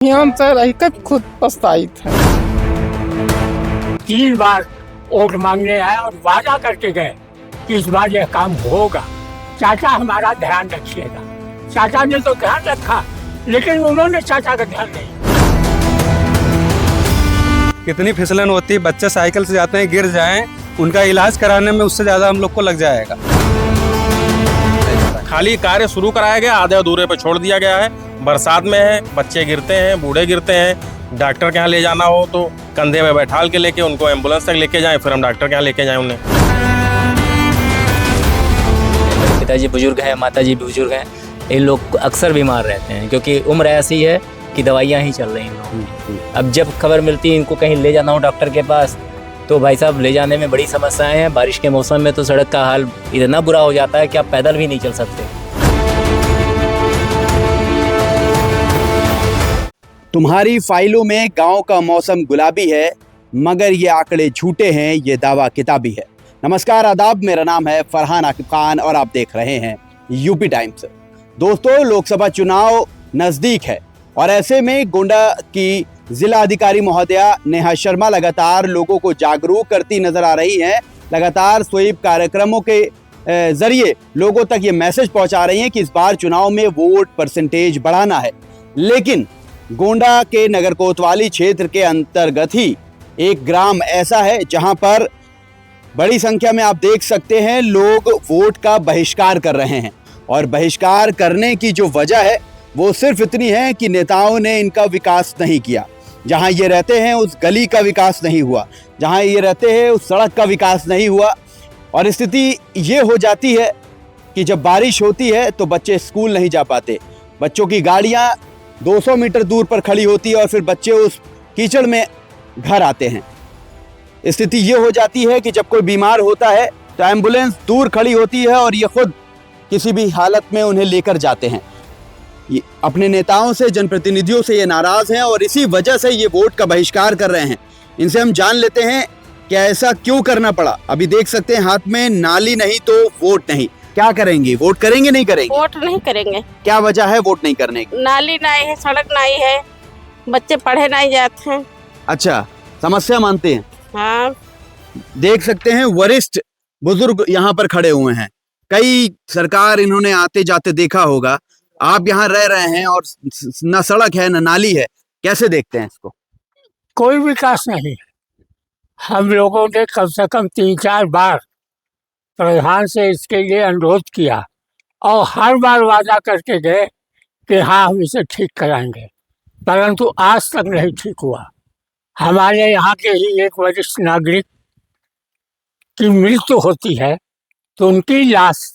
यहाँ से रहकर खुद पछताई था। 3 बार वोट मांगने आए और वादा करके गए कि इस बार यह काम होगा। चाचा हमारा ध्यान रखिएगा। चाचा ने तो ध्यान रखा, लेकिन उन्होंने चाचा का ध्यान नहीं। कितनी फिसलन होती है, बच्चे साइकिल से जाते हैं, गिर जाएं, उनका इलाज कराने में उससे ज्यादा हम लोग को लग जाएगा। खाली कार्य शुरू कराया गया, आधे अधूरे पे छोड़ दिया गया है। बरसात में है, बच्चे गिरते हैं, बूढ़े गिरते हैं। डॉक्टर के यहाँ ले जाना हो तो कंधे में बैठाल के लेके उनको एम्बुलेंस तक लेके जाएं, फिर हम डॉक्टर के यहाँ लेके जाएं उन्हें। पिताजी बुजुर्ग हैं, माताजी बुजुर्ग हैं, इन लोग अक्सर बीमार रहते हैं क्योंकि उम्र ऐसी है कि दवाइयाँ ही चल रही हैं इन लोगों की। अब जब खबर मिलती है इनको कहीं ले जाना हो डॉक्टर के पास, तो भाई साहब ले जाने में बड़ी समस्याएं हैं। बारिश के मौसम में तो सड़क का हाल इतना बुरा हो जाता है कि आप पैदल भी नहीं चल सकते। तुम्हारी फाइलों में गांव का मौसम गुलाबी है, मगर ये आंकड़े झूठे हैं, ये दावा किताबी है। नमस्कार, आदाब, मेरा नाम है फरहान आकिब खान और आप देख रहे हैं यूपी टाइम्स। दोस्तों, लोकसभा चुनाव नजदीक है और ऐसे में गोंडा की जिला अधिकारी महोदया नेहा शर्मा लगातार लोगों को जागरूक करती नजर आ रही हैं। लगातार स्वीप कार्यक्रमों के जरिए लोगों तक ये मैसेज पहुंचा रही हैं कि इस बार चुनाव में वोट परसेंटेज बढ़ाना है। लेकिन गोंडा के नगर कोतवाली क्षेत्र के अंतर्गत ही एक ग्राम ऐसा है जहां पर बड़ी संख्या में आप देख सकते हैं लोग वोट का बहिष्कार कर रहे हैं। और बहिष्कार करने की जो वजह है वो सिर्फ इतनी है कि नेताओं ने इनका विकास नहीं किया। जहां ये रहते हैं उस गली का विकास नहीं हुआ, जहां ये रहते हैं उस सड़क का विकास नहीं हुआ। और स्थिति ये हो जाती है कि जब बारिश होती है तो बच्चे स्कूल नहीं जा पाते, बच्चों की गाड़ियां 200 मीटर दूर पर खड़ी होती है और फिर बच्चे उस कीचड़ में घर आते हैं। स्थिति ये हो जाती है कि जब कोई बीमार होता है तो एम्बुलेंस दूर खड़ी होती है और ये खुद किसी भी हालत में उन्हें लेकर जाते हैं। ये अपने नेताओं से, जनप्रतिनिधियों से ये नाराज हैं और इसी वजह से ये वोट का बहिष्कार कर रहे हैं। इनसे हम जान लेते हैं कि ऐसा क्यों करना पड़ा। अभी देख सकते हैं हाथ में नाली नहीं तो वोट नहीं। क्या करेंगे? वोट करेंगे नहीं करेंगे? वोट नहीं करेंगे। क्या वजह है वोट नहीं करने की? नाली नहीं है, सड़क नहीं है, बच्चे पढ़े नहीं जाते हैं। अच्छा, समस्या मानते हैं। हाँ, देख सकते हैं वरिष्ठ बुजुर्ग यहाँ पर खड़े हुए हैं। कई सरकार इन्होंने आते जाते देखा होगा। आप यहाँ रह रहे हैं और न सड़क है न नाली है, कैसे देखते हैं इसको? कोई विकास नहीं। हम लोगों ने कम से कम 3-4 बार प्रधान से इसके लिए अनुरोध किया और हर बार वादा करके गए कि हाँ हम इसे ठीक कराएंगे, परंतु आज तक नहीं ठीक हुआ। हमारे यहाँ के ही एक वरिष्ठ नागरिक की मृत्यु होती है तो उनकी लाश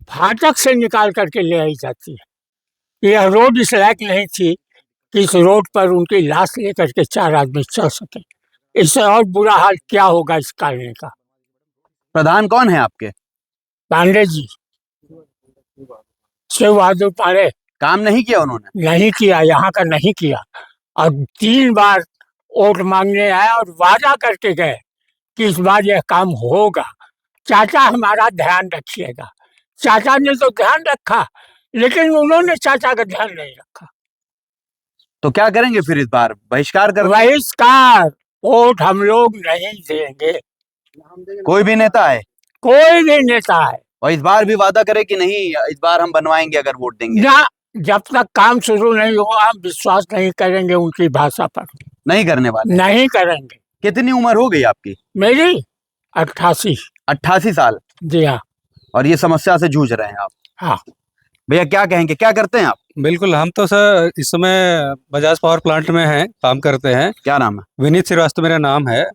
फाटक से निकाल करके ले आई जाती है। यह रोड इस लायक नहीं थी कि इस रोड पर उनकी लाश लेकर के 4 आदमी चल सके। इससे और बुरा हाल क्या होगा इस कॉलोनी का। प्रधान कौन है आपके? पांडे जी, शिव बहादुर पांडे। काम नहीं किया उन्होंने? नहीं किया, यहाँ का नहीं किया। और 3 बार वोट मांगने आए और वादा करके गए कि इस बार यह काम होगा। चाचा हमारा ध्यान रखिएगा। चाचा ने तो ध्यान रखा, लेकिन उन्होंने चाचा का ध्यान नहीं रखा। तो क्या करेंगे फिर इस बार? बहिष्कार कर? बहिष्कार। वोट हम लोग नहीं देंगे। कोई भी नेता है? कोई भी नेता है। और इस बार भी वादा करे कि नहीं इस बार हम बनवाएंगे अगर वोट देंगे? ना, जब तक काम शुरू नहीं होगा हम विश्वास नहीं करेंगे उनकी भाषा पर। नहीं करने वाले? नहीं करेंगे। कितनी उम्र हो गई आपकी? मेरी 88। 88 साल? जी हाँ। और ये समस्या से जूझ रहे हैं आप? हाँ। भैया क्या कहेंगे, क्या करते हैं आप? बिल्कुल, हम तो सर इस समय बजाज पावर प्लांट में हैं, काम करते हैं। क्या नाम है? विनीत श्रीवास्तव मेरा नाम है।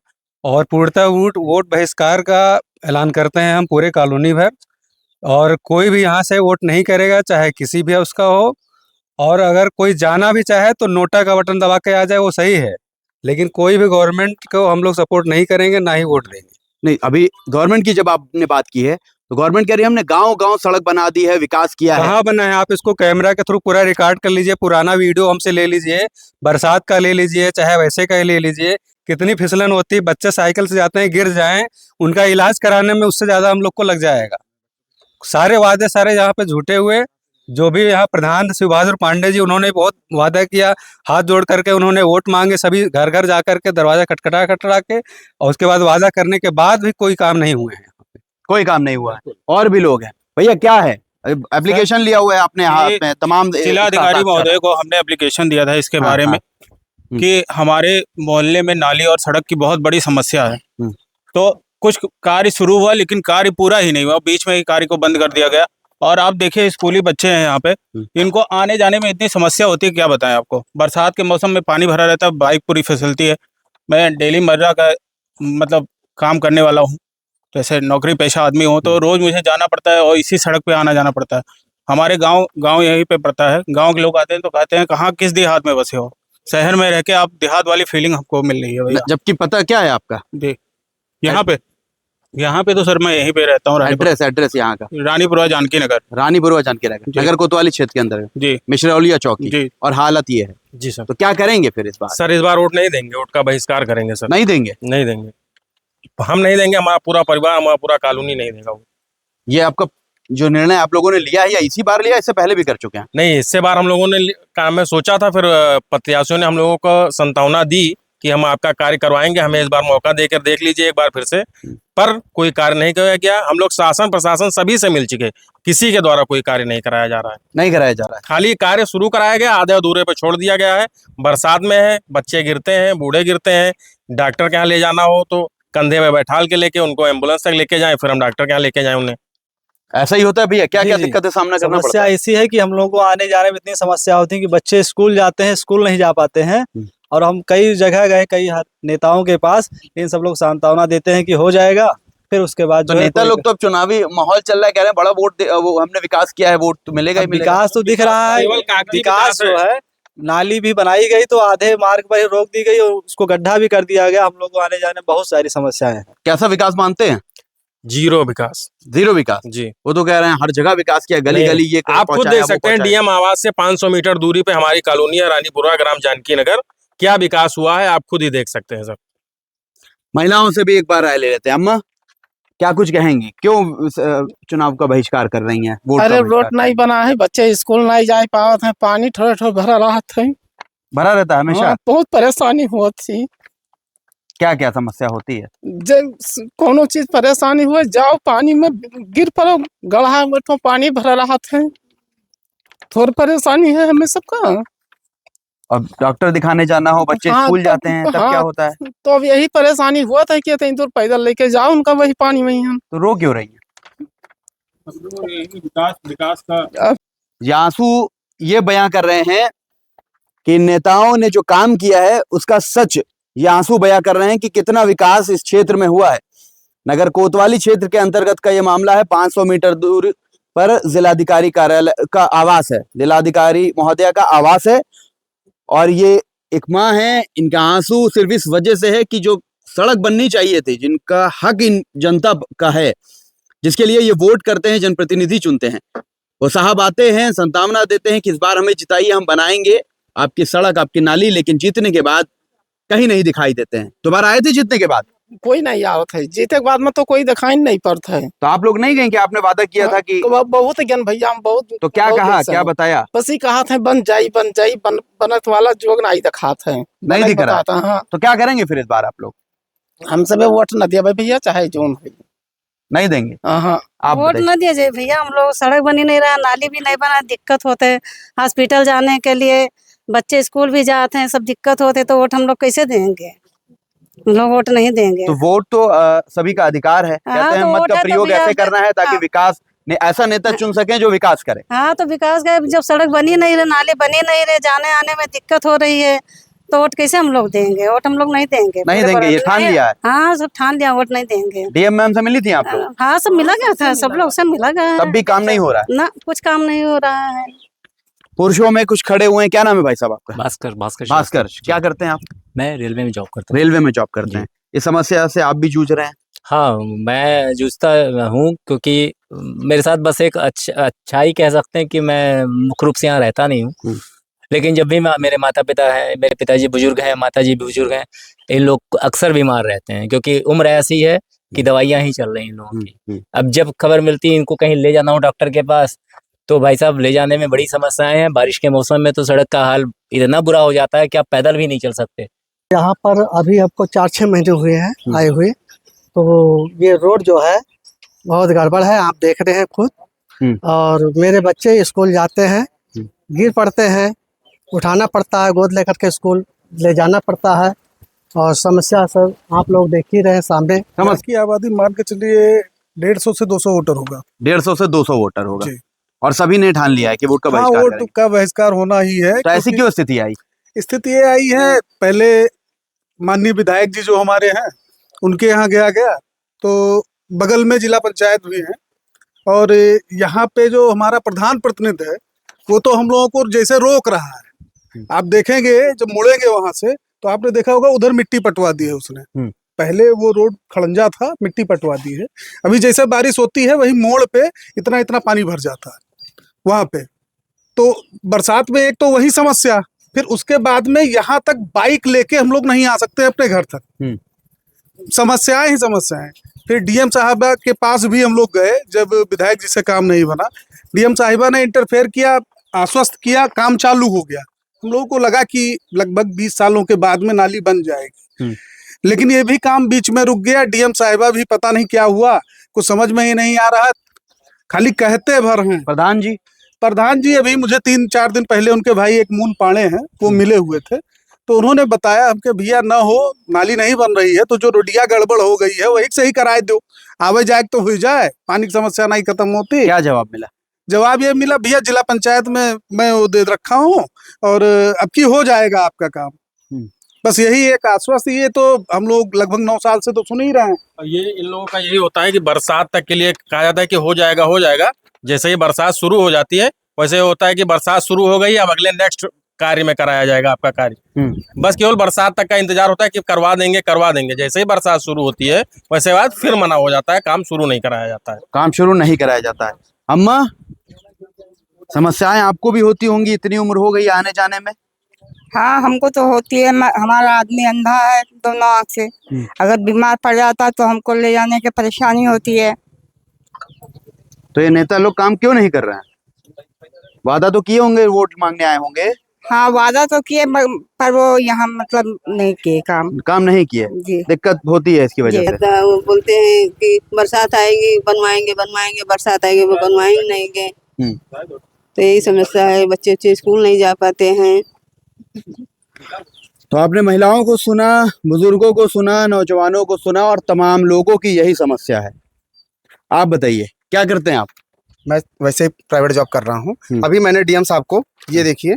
और पूर्णतः वोट बहिष्कार का ऐलान करते हैं हम पूरे कॉलोनी भर। और कोई भी यहाँ से वोट नहीं करेगा, चाहे किसी भी उसका हो। और अगर कोई जाना भी चाहे तो नोटा का बटन दबा के आ जाए, वो सही है। लेकिन कोई भी गवर्नमेंट को हम लोग सपोर्ट नहीं करेंगे, ना ही वोट देंगे। नहीं, अभी गवर्नमेंट की जब आपने बात की है तो गवर्नमेंट कह रही है हमने गांव-गांव सड़क बना दी है, विकास किया है। कहाँ बना है? आप इसको कैमरा के थ्रू पूरा रिकॉर्ड कर लीजिए, पुराना वीडियो हमसे ले लीजिए, बरसात का ले लीजिए, चाहे वैसे का ले लीजिए। कितनी फिसलन होती है, बच्चे साइकिल से जाते हैं, गिर जाएं, उनका इलाज कराने में उससे ज्यादा हम लोग को लग जाएगा। सारे वादे सारे यहाँ पे झूठे हुए। जो भी यहाँ प्रधान शिव बहादुर पांडे जी, उन्होंने बहुत वादा किया, हाथ जोड़ करके उन्होंने वोट मांगे, सभी घर घर जा करके दरवाजा खटखटा के, और उसके बाद वादा करने के बाद भी कोई काम नहीं हुए हैं। कोई काम नहीं हुआ है। और भी लोग हैं। भैया क्या है, एप्लीकेशन लिया हुआ है आपने हाथ में? तमाम जिलाधिकारी महोदय को हमने एप्लीकेशन दिया था इसके बारे में कि हमारे मोहल्ले में नाली और सड़क की बहुत बड़ी समस्या है। तो कुछ कार्य शुरू हुआ लेकिन कार्य पूरा ही नहीं हुआ, बीच में ही कार्य को बंद कर दिया गया। और आप देखिए स्कूली बच्चे हैं यहाँ पे, इनको आने जाने में इतनी समस्या होती है, क्या बताएं आपको। बरसात के मौसम में पानी भरा रहता है, बाइक पूरी फैसिलिटी है। मैं डेली मर्रा का मतलब काम करने वाला हूँ, जैसे नौकरी पेशा आदमी हूँ, तो रोज़ मुझे जाना पड़ता है और इसी सड़क पे आना जाना पड़ता है। हमारे गांव यहीं पे पड़ता है। गांव के लोग आते हैं तो कहते हैं कहाँ किस देहात में बसे हो, शहर में रह के आप देहात वाली फीलिंग हमको मिल रही है भैया। जबकि पता क्या है आपका? जी, यहाँ पे तो सर मैं यहीं पे रहता हूँ। एड्रेस यहाँ का रानीपुरा जानकी नगर। रानीपुरा जानकी नगर, नगर कोतवाली क्षेत्र के अंदर जी, मिश्रौलिया चौकी जी। और हालत ये है जी सर। तो क्या करेंगे फिर इस बार? सर इस बार वोट नहीं देंगे, वोट का बहिष्कार करेंगे सर। नहीं देंगे? नहीं देंगे, हम नहीं देंगे, हमारा पूरा परिवार, हमारा पूरा कॉलोनी नहीं देगा वो। ये आपका जो निर्णय आप लोगों ने लिया है या इसी बार लिया, इससे पहले भी कर चुके हैं? नहीं, इससे बार हम लोगों ने काम में सोचा था, फिर प्रत्याशियों ने हम लोगों को संतावना दी कि हम आपका कार्य करवाएंगे, हमें इस बार मौका देकर देख लीजिए एक बार फिर से। पर कोई कार्य नहीं किया गया। हम लोग शासन प्रशासन सभी से मिल चुके, किसी के द्वारा कोई कार्य नहीं कराया जा रहा है। नहीं कराया जा रहा है। खाली कार्य शुरू कराया गया, आधे अधूरे पे छोड़ दिया गया है। बरसात में है, बच्चे गिरते हैं, बूढ़े गिरते हैं, डॉक्टर के यहाँ ले जाना हो तो कंधे में बैठाल के लेके उनको एम्बुलेंस तक लेके जाएं, फिर हम डॉक्टर के यहाँ लेके जाएं उन्हें। ऐसा ही होता है भैया? क्या क्या जी, जी। दिक्कतें सामना करना पड़ता समस्या है? ऐसी है कि हम लोगों को आने जाने में इतनी समस्या होती है कि बच्चे स्कूल जाते हैं, स्कूल नहीं जा पाते हैं। और हम कई जगह गए, कई नेताओं के पास, इन सब लोग सांत्वना देते हैं कि हो जाएगा, फिर उसके बाद तो नेता लोग तो अब चुनावी माहौल चल रहा है, कह रहे हैं बड़ा वोट वो हमने विकास किया है, वोट तो मिलेगा ही मिलेगा। विकास तो दिख रहा है, केवल कागजी विकास विकास जो है, नाली भी बनाई गई तो आधे मार्ग पर ही रोक दी गई और उसको गड्ढा भी कर दिया गया। हम लोग को आने जाने में बहुत सारी समस्याएं हैं। कैसा विकास मानते हैं? जीरो विकास। जीरो विकास? जी, वो तो कह रहे हैं हर जगह विकास किया, गली नहीं, गली ये आप खुद पहुंचाया, देख वो सकते हैं। पहुंचाया। डीएम आवास से 500 मीटर दूरी पे हमारी कॉलोनी है, रानीपुरा ग्राम जानकी नगर। क्या विकास हुआ है आप खुद ही देख सकते हैं सर। महिलाओं से भी एक बार राय ले लेते हैं। अम्मा क्या कुछ कहेंगी, क्यों चुनाव का बहिष्कार कर रही हैं? वोट का अरे बहिष्कार? रोड नहीं बना है, बच्चे स्कूल नहीं जा पावत है, पानी थोड़ा थोड़ा भरा रहता है। भरा रहता है हमेशा? हाँ, बहुत परेशानी होती। क्या क्या समस्या होती है? जब कोनो चीज परेशानी हुए, जाओ पानी में गिर पड़ो, गढ़ा में पानी भरा रहता है, थोड़ी परेशानी है हमें सबका। अब डॉक्टर दिखाने जाना हो, बच्चे हाँ, स्कूल जाते हैं, तब क्या होता है? तो अब यही परेशानी हुआ था कि इतनी दूर पैदल लेके जाओ उनका वही पानी में ही हम। तो रो क्यों रही है? विकास का यासू ये बयां कर रहे हैं कि नेताओं ने जो काम किया है उसका सच यासू बयां कर रहे हैं कि कितना विकास इस क्षेत्र में हुआ है। नगर कोतवाली क्षेत्र के अंतर्गत का ये मामला है। 500 मीटर दूर पर जिलाधिकारी कार्यालय का आवास है, जिलाधिकारी महोदया का आवास है। और ये एक माँ है, इनका आंसू सिर्फ इस वजह से है कि जो सड़क बननी चाहिए थी, जिनका हक इन जनता का है, जिसके लिए ये वोट करते हैं, जनप्रतिनिधि चुनते हैं, वो साहब आते हैं, संतावना देते हैं कि इस बार हमें जिताइए, हम बनाएंगे आपकी सड़क, आपकी नाली, लेकिन जीतने के बाद कहीं नहीं दिखाई देते हैं। दोबारा आए थे जीतने के बाद? कोई नहीं आवत है, जीते के बाद में तो कोई दिखाई नहीं पड़ता है। तो आप लोग नहीं गए कि आपने वादा किया था कि? बहुत ज्ञान भैया, हम बहुत। तो क्या बहुत कहा, ऐसा क्या है। बताया? बस ही कहा था बनत वाला जोग नहीं दिखाता है, नहीं दिख रहा है। बताता। हाँ, तो क्या करेंगे फिर इस बार आप लोग? हम सब वोट न दिया भैया, चाहे जोन है, नहीं देंगे? हाँ। आप वोट बताइए। न दिया जाए भैया, हम लोग सड़क बनी नहीं रहा, नाली भी नहीं बना, दिक्कत होते है हॉस्पिटल जाने के लिए, बच्चे स्कूल भी जाते हैं, सब दिक्कत होते, तो वोट हम लोग कैसे देंगे? हम लोग वोट नहीं देंगे। तो वोट तो सभी का अधिकार है। हाँ, कहते हैं तो मत वोट का है तो प्रयोग भैया ऐसे करना है ताकि हाँ। विकास ने ऐसा नेता चुन सके जो विकास करे। हाँ, तो विकास का जब सड़क बनी नहीं रहे, नाली बनी नहीं रहे, जाने आने में दिक्कत हो रही है, तो वोट कैसे हम लोग देंगे? वोट हम लोग नहीं देंगे। नहीं देंगे, ये ठान लिया है? हाँ, सब ठान लिया, वोट नहीं देंगे। डीएम मैम से मिली थी आप लोग? हाँ, सब मिला गया था, सब लोग से मिला गया है। तब भी काम नहीं हो रहा है? ना, कुछ काम नहीं हो रहा है। पुरुषों में कुछ खड़े हुए हैं, क्या नाम है भाई साहब आपका? भास्कर भास्कर, क्या करते हैं आप? मैं रेलवे में जॉब करता हूँ। रेलवे में जॉब करते जी। हैं। इस समस्या से आप भी जूझ रहे हैं? हाँ, मैं जूझता हूँ क्योंकि मेरे साथ बस एक अच्छाई कह सकते हैं कि मैं मुख्य रूप से यहाँ रहता नहीं हूँ, लेकिन जब भी मेरे माता पिता हैं, मेरे पिताजी बुजुर्ग हैं, माताजी भी बुजुर्ग हैं, इन लोग अक्सर बीमार रहते हैं क्योंकि उम्र ऐसी है कि दवाइयाँ ही चल रही हैं इन लोगों की। अब जब खबर मिलती है इनको कहीं ले जाना हो डॉक्टर के पास, तो भाई साहब ले जाने में बड़ी समस्याएं हैं। बारिश के मौसम में तो सड़क का हाल इतना बुरा हो जाता है कि आप पैदल भी नहीं चल सकते। यहाँ पर अभी आपको 4-6 महीने हुए हैं आए हुए, तो ये रोड जो है बहुत गड़बड़ है, आप देख रहे हैं खुद। और मेरे बच्चे स्कूल जाते हैं, गिर पड़ते हैं, उठाना पड़ता है, गोद लेकर के स्कूल ले जाना पड़ता है। और समस्या सर आप लोग देख ही रहे हैं सामने। समझ की आबादी मान के चलिए 150 से 200 वोटर होगा। 150 से 200 वोटर होगा जी। और सभी ने ठान लिया है कि वोट का हाँ, बहिष्कार वोट करेंगे। का बहिष्कार होना ही है। तो ऐसी क्यों स्थिति आई? स्थिति ये आई है, पहले माननीय विधायक जी जो हमारे हैं उनके यहाँ गया तो बगल में जिला पंचायत भी है, और यहाँ पे जो हमारा प्रधान प्रतिनिधि है वो तो हम लोगों को जैसे रोक रहा है। आप देखेंगे जब मुड़ेंगे वहां से तो आपने देखा होगा उधर मिट्टी पटवा दी है उसने। पहले वो रोड खड़ंजा था, मिट्टी पटवा दी है। अभी जैसे बारिश होती है वही मोड़ पे इतना इतना पानी भर जाता है वहां पे। तो बरसात में एक तो वही समस्या, फिर उसके बाद में यहाँ तक बाइक लेके हम लोग नहीं आ सकते अपने घर तक। समस्याएं ही समस्याएं। फिर डीएम साहबा के पास भी हम लोग गए, जब विधायक जी से काम नहीं बना, डीएम साहिबा ने इंटरफेयर किया, आश्वस्त किया, काम चालू हो गया। हम लोगों को लगा कि लगभग 20 सालों के बाद में नाली बन जाएगी, लेकिन ये भी काम बीच में रुक गया। डीएम साहिबा भी पता नहीं क्या हुआ, कुछ समझ में ही नहीं आ रहा, खाली कहते भर हैं। प्रधान जी अभी मुझे 3-4 दिन पहले उनके भाई एक मून पाड़े हैं, वो मिले हुए थे, तो उन्होंने बताया हमके भैया न हो, नाली नहीं बन रही है तो जो रोडिया गड़बड़ हो गई है वही से ही कराए दो, आवे जाए तो हो जाए, पानी की समस्या नहीं खत्म होती। क्या जवाब मिला? जवाब ये मिला, भैया जिला पंचायत में मैं वो दे रखा हूँ और अब की हो जाएगा आपका काम। बस यही एक आश्वासन। ये तो हम लोग लगभग 9 साल से तो सुन ही रहे हैं। ये इन लोगों का यही होता है कि बरसात तक के लिए कहा जाता है कि हो जाएगा हो जाएगा, जैसे ही बरसात शुरू हो जाती है वैसे होता है कि बरसात शुरू हो गई, अब अगले नेक्स्ट कार्य में कराया जाएगा आपका कार्य। बस केवल बरसात तक का इंतजार होता है कि करवा देंगे। जैसे ही बरसात शुरू होती है वैसे बाद फिर मना हो जाता है, काम शुरू नहीं कराया जाता है। काम शुरू नहीं कराया जाता है। अम्मा, समस्याएं आपको भी होती होंगी, इतनी उम्र हो गई आने जाने में? हाँ, हमको तो होती है। हमारा आदमी अंधा है दोनों आँख से, अगर बीमार पड़ जाता है तो हमको ले जाने की परेशानी होती है। तो ये नेता लोग काम क्यों नहीं कर रहे हैं? वादा तो किए होंगे, वोट मांगने आए होंगे। हाँ, वादा तो किए पर वो यहाँ मतलब नहीं किए, काम नहीं किए। दिक्कत होती है इसकी वजह से। वो बोलते हैं कि बरसात आएगी बनवाएंगे, बरसात आएगी वो बनवाएंगे नहीं। तो यही समस्या है, बच्चे स्कूल नहीं जा पाते हैं। तो आपने महिलाओं को सुना, बुजुर्गों को सुना, नौजवानों को सुना, और तमाम लोगों की यही समस्या है। आप बताइए क्या करते हैं आप? मैं वैसे प्राइवेट जॉब कर रहा हूँ। अभी मैंने डीएम साहब को ये देखिए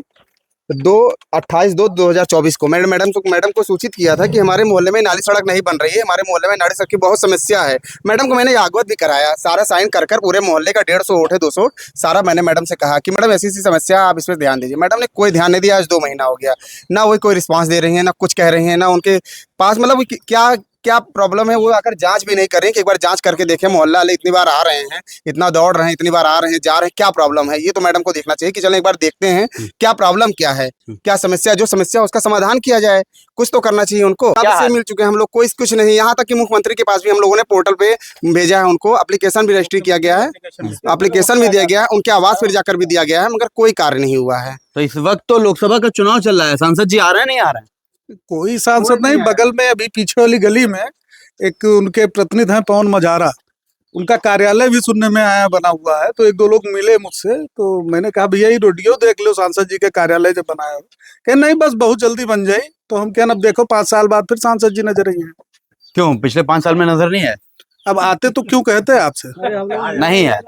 28/2/2024 को मैडम को सूचित किया था कि हमारे मोहल्ले में नाली सड़क नहीं बन रही है, हमारे मोहल्ले में नाली सड़क की बहुत समस्या है। मैडम को मैंने अवगत भी कराया, सारा साइन कर पूरे मोहल्ले का 150 वोट है, 200 सारा मैंने मैडम से कहा कि मैडम ऐसी समस्या आप इस पर ध्यान दीजिए। मैडम ने कोई ध्यान नहीं दिया। आज 2 महीना हो गया, ना वो कोई रिस्पांस दे रही है, ना कुछ कह रही है, ना उनके पास मतलब क्या प्रॉब्लम है वो आकर जांच भी नहीं कर रहे हैं कि एक बार जांच करके देखें। मोहल्ला वाले इतनी बार आ रहे हैं, इतना दौड़ रहे हैं, इतनी बार आ रहे हैं, जा रहे हैं, क्या प्रॉब्लम है ये तो मैडम को देखना चाहिए कि चलो एक बार देखते हैं क्या प्रॉब्लम क्या है, क्या समस्या, जो समस्या उसका समाधान किया जाए। कुछ तो करना चाहिए उनको। से मिल चुके हैं हम लोग, कोई कुछ नहीं। यहाँ तक कि मुख्यमंत्री के पास भी हम लोगों ने पोर्टल पे भेजा है, उनको एप्लीकेशन भी रजिस्ट्री किया गया है, एप्लीकेशन भी दिया गया है, उनके आवास पर जाकर भी दिया गया है, मगर कोई कार्य नहीं हुआ है। तो इस वक्त तो लोकसभा का चुनाव चल रहा है, सांसद जी आ रहे हैं नहीं आ रहे हैं? कोई सांसद नहीं। बगल में अभी पीछे वाली गली में एक उनके प्रतिनिधि हैं पवन मजारा, उनका कार्यालय भी सुनने में आया बना हुआ है। तो 1-2 लोग मिले मुझसे, तो मैंने कहा भैया ये रोडियो देख लो, सांसद जी के कार्यालय जब बनाया हो। कहे नहीं बस बहुत जल्दी बन जाए। तो हम क्या, अब देखो 5 साल बाद फिर सांसद जी नजर आई है। क्यों पिछले 5 साल में नजर नहीं है? अब आते तो क्यों कहते हैं आपसे? नहीं है।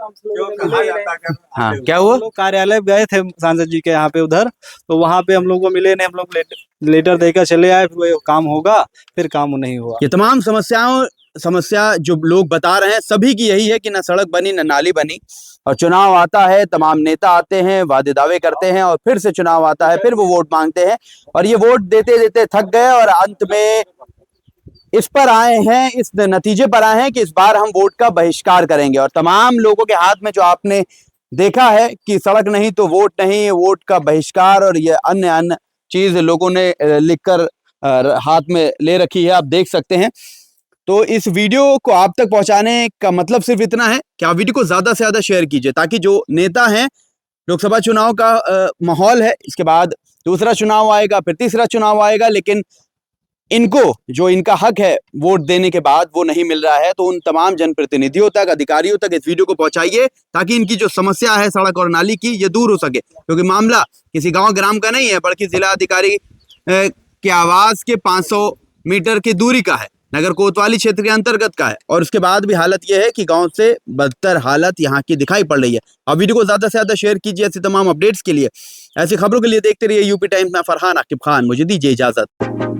हाँ, क्या हुआ? कार्यालय गए थे सांसद जी के यहाँ पे उधर, तो वहाँ पे हम लोग को मिले नहीं, हम लोग लेटर देकर चले आए, फिर काम होगा, फिर काम नहीं हुआ। ये तमाम समस्या जो लोग बता रहे हैं सभी की यही है कि ना सड़क बनी ना नाली बनी। और चुनाव आता है, तमाम नेता आते हैं, वादे दावे करते हैं, और फिर से चुनाव आता है, फिर वो वोट मांगते हैं, और ये वोट देते देते थक गए, और अंत में इस पर आए हैं, इस नतीजे पर आए हैं कि इस बार हम वोट का बहिष्कार करेंगे। और तमाम लोगों के हाथ में जो आपने देखा है कि सड़क नहीं तो वोट नहीं, वोट का बहिष्कार और ये अन्य चीज लोगों ने लिखकर हाथ में ले रखी है, आप देख सकते हैं। तो इस वीडियो को आप तक पहुंचाने का मतलब सिर्फ इतना है कि आप वीडियो को ज्यादा से ज्यादा शेयर कीजिए, ताकि जो नेता हैं लोकसभा चुनाव का माहौल है, इसके बाद दूसरा चुनाव आएगा, फिर तीसरा चुनाव आएगा, लेकिन इनको जो इनका हक है वोट देने के बाद वो नहीं मिल रहा है। तो उन तमाम जनप्रतिनिधियों तक, अधिकारियों तक इस वीडियो को पहुंचाइए ताकि इनकी जो समस्या है सड़क और नाली की, ये दूर हो सके, क्योंकि मामला किसी गांव ग्राम का नहीं है, बल्कि जिला अधिकारी के आवास के 500 मीटर की दूरी का है, नगर कोतवाली क्षेत्र के अंतर्गत का है। और उसके बाद भी हालत यह है कि गांव से बदतर हालत यहाँ की दिखाई पड़ रही है। अब वीडियो को ज्यादा से ज्यादा शेयर कीजिए। ऐसी तमाम अपडेट्स के लिए, ऐसी खबरों के लिए देखते रहिए यूपी टाइम्स में। फरहान आकिब खान, मुझे दीजिए इजाजत।